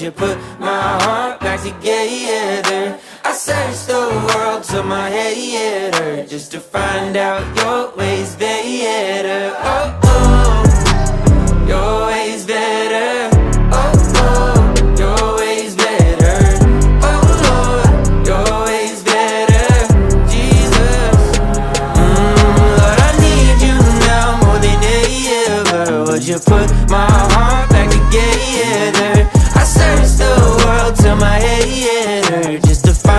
you put my heart back together? I searched the world till my head hurt, just to find out your ways better. Oh, oh, your ways better. Oh, oh, your ways better. Oh, Lord, your ways better. Jesus, Lord, I need you now more than ever. Would you put my heart back together? I searched the world till my head hurt, just to find